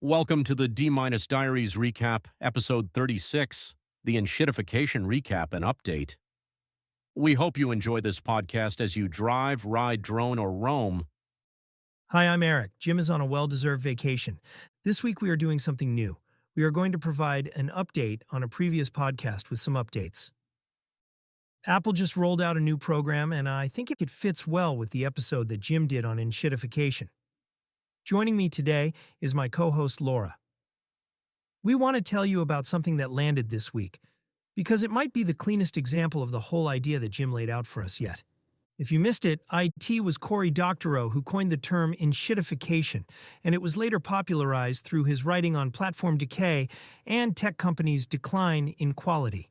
Welcome to the D-Minus Diaries Recap, Episode 36, the Enshittification Recap and Update. We hope you enjoy this podcast as you drive, ride, drone, or roam. Hi, I'm Eric. Jim is on a well-deserved vacation. This week we are doing something new. We are going to provide an update on a previous podcast with some updates. Apple just rolled out a new program, and I think it fits well with the episode that Jim did on enshittification. Joining me today is my co-host Laura. We want to tell you about something that landed this week, because it might be the cleanest example of the whole idea that Jim laid out for us yet. If you missed it, it was Cory Doctorow who coined the term enshittification, and it was later popularized through his writing on platform decay and tech companies' decline in quality.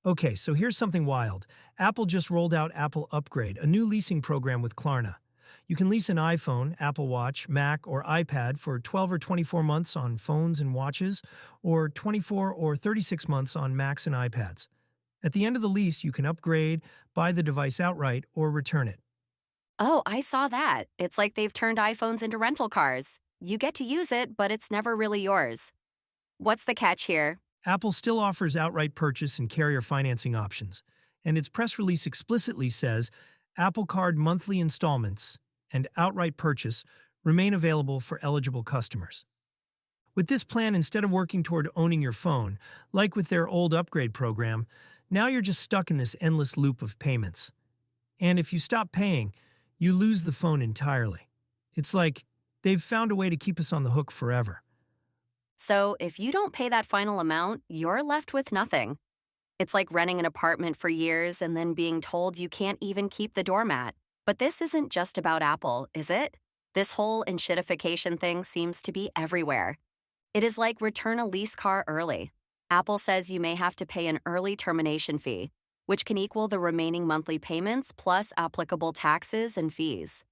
Okay, so here's something wild. Apple just rolled out Apple Upgrade, a new leasing program with Klarna. You can lease an iPhone, Apple Watch, Mac, or iPad for 12 or 24 months on phones and watches, or 24 or 36 months on Macs and iPads. At the end of the lease, you can upgrade, buy the device outright, or return it. Oh, I saw that. It's like they've turned iPhones into rental cars. You get to use it, but it's never really yours. What's the catch here? Apple still offers outright purchase and carrier financing options, and its press release explicitly says Apple Card monthly installments and outright purchase remain available for eligible customers. With this plan, instead of working toward owning your phone, like with their old upgrade program, now you're just stuck in this endless loop of payments. And if you stop paying, you lose the phone entirely. It's like they've found a way to keep us on the hook forever. So if you don't pay that final amount, you're left with nothing. It's like renting an apartment for years and then being told you can't even keep the doormat. But this isn't just about Apple, is it? This whole enshittification thing seems to be everywhere. It is like return a lease car early. Apple says you may have to pay an early termination fee, which can equal the remaining monthly payments plus applicable taxes and fees.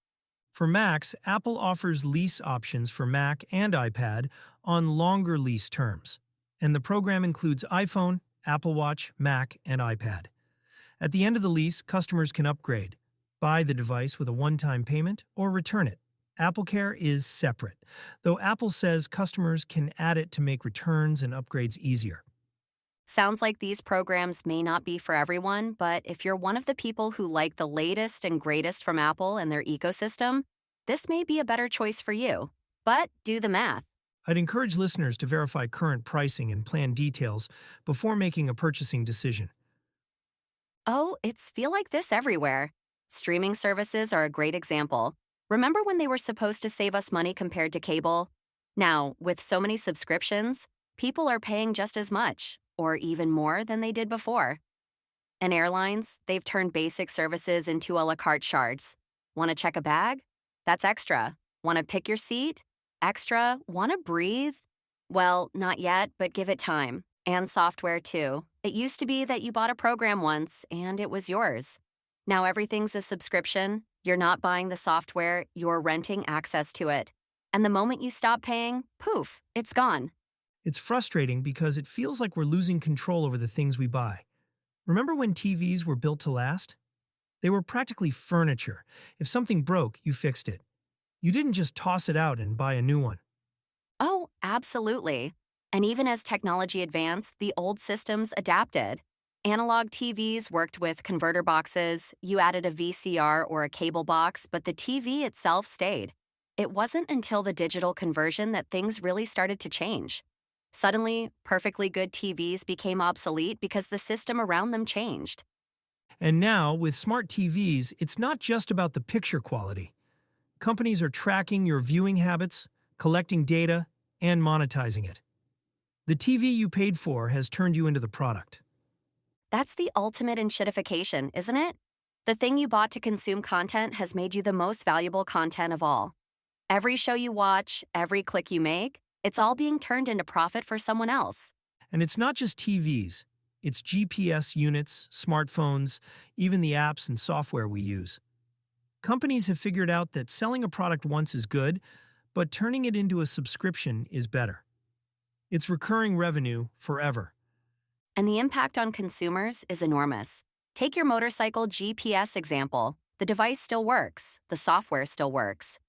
For Macs, Apple offers lease options for Mac and iPad on longer lease terms, and the program includes iPhone, Apple Watch, Mac, and iPad. At the end of the lease, customers can upgrade, buy the device with a one-time payment, or return it. AppleCare is separate, though Apple says customers can add it to make returns and upgrades easier. Sounds like these programs may not be for everyone, but if you're one of the people who like the latest and greatest from Apple and their ecosystem, this may be a better choice for you. But do the math. I'd encourage listeners to verify current pricing and plan details before making a purchasing decision. Oh, it's feel like this everywhere. Streaming services are a great example. Remember when they were supposed to save us money compared to cable? Now, with so many subscriptions, people are paying just as much, or even more than they did before. And airlines, they've turned basic services into a la carte shards. Want to check a bag? That's extra. Want to pick your seat? Extra. Want to breathe? Well, not yet, but give it time. And software, too. It used to be that you bought a program once, and it was yours. Now everything's a subscription. You're not buying the software, you're renting access to it. And the moment you stop paying, poof, it's gone. It's frustrating because it feels like we're losing control over the things we buy. Remember when TVs were built to last? They were practically furniture. If something broke, you fixed it. You didn't just toss it out and buy a new one. Oh, absolutely. And even as technology advanced, the old systems adapted. Analog TVs worked with converter boxes, you added a VCR or a cable box, but the TV itself stayed. It wasn't until the digital conversion that things really started to change. Suddenly, perfectly good TVs became obsolete because the system around them changed. And now, with smart TVs, it's not just about the picture quality. Companies are tracking your viewing habits, collecting data, and monetizing it. The TV you paid for has turned you into the product. That's the ultimate enshittification, isn't it? The thing you bought to consume content has made you the most valuable content of all. Every show you watch, every click you make, it's all being turned into profit for someone else. And it's not just TVs. It's GPS units, smartphones, even the apps and software we use. Companies have figured out that selling a product once is good, but turning it into a subscription is better. It's recurring revenue forever. And the impact on consumers is enormous. Take your motorcycle GPS example. The device still works, the software still works.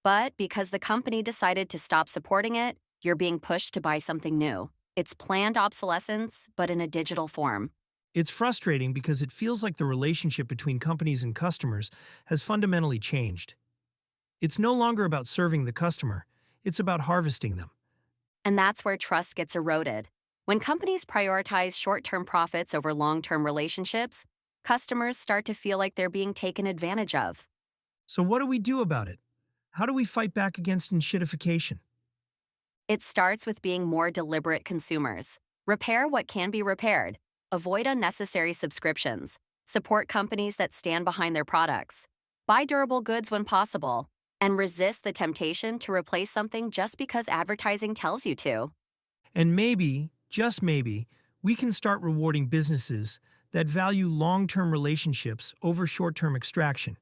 But because the company decided to stop supporting it, You're being pushed to buy something new. It's planned obsolescence, but in a digital form. It's frustrating because it feels like the relationship between companies and customers has fundamentally changed. It's no longer about serving the customer, it's about harvesting them. And that's where trust gets eroded. When companies prioritize short-term profits over long-term relationships, customers start to feel like they're being taken advantage of. So, what do we do about it? How do we fight back against enshittification? It starts with being more deliberate consumers. Repair what can be repaired. Avoid unnecessary subscriptions. Support companies that stand behind their products. Buy durable goods when possible. And resist the temptation to replace something just because advertising tells you to. And maybe, just maybe, we can start rewarding businesses that value long-term relationships over short-term extraction.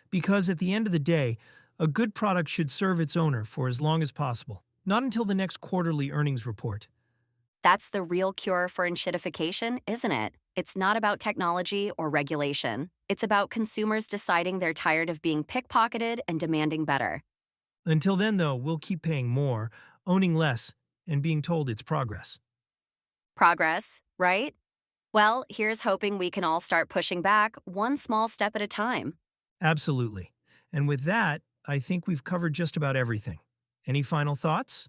Because at the end of the day, a good product should serve its owner for as long as possible, not until the next quarterly earnings report. That's the real cure for enshittification, isn't it? It's not about technology or regulation. It's about consumers deciding they're tired of being pickpocketed and demanding better. Until then, though, we'll keep paying more, owning less, and being told it's progress. Progress, right? Well, here's hoping we can all start pushing back one small step at a time. Absolutely. And with that, I think we've covered just about everything. Any final thoughts?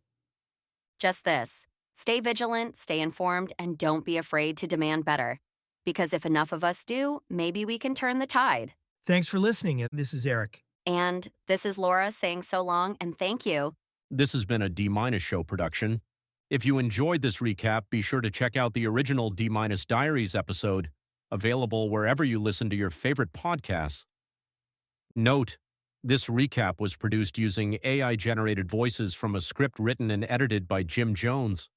Just this. Stay vigilant, stay informed, and don't be afraid to demand better. Because if enough of us do, maybe we can turn the tide. Thanks for listening. This is Eric. And this is Laura saying so long and thank you. This has been a D-Minus Show production. If you enjoyed this recap, be sure to check out the original D-Minus Diaries episode, available wherever you listen to your favorite podcasts. Note, this recap was produced using AI-generated voices from a script written and edited by Jim Jones.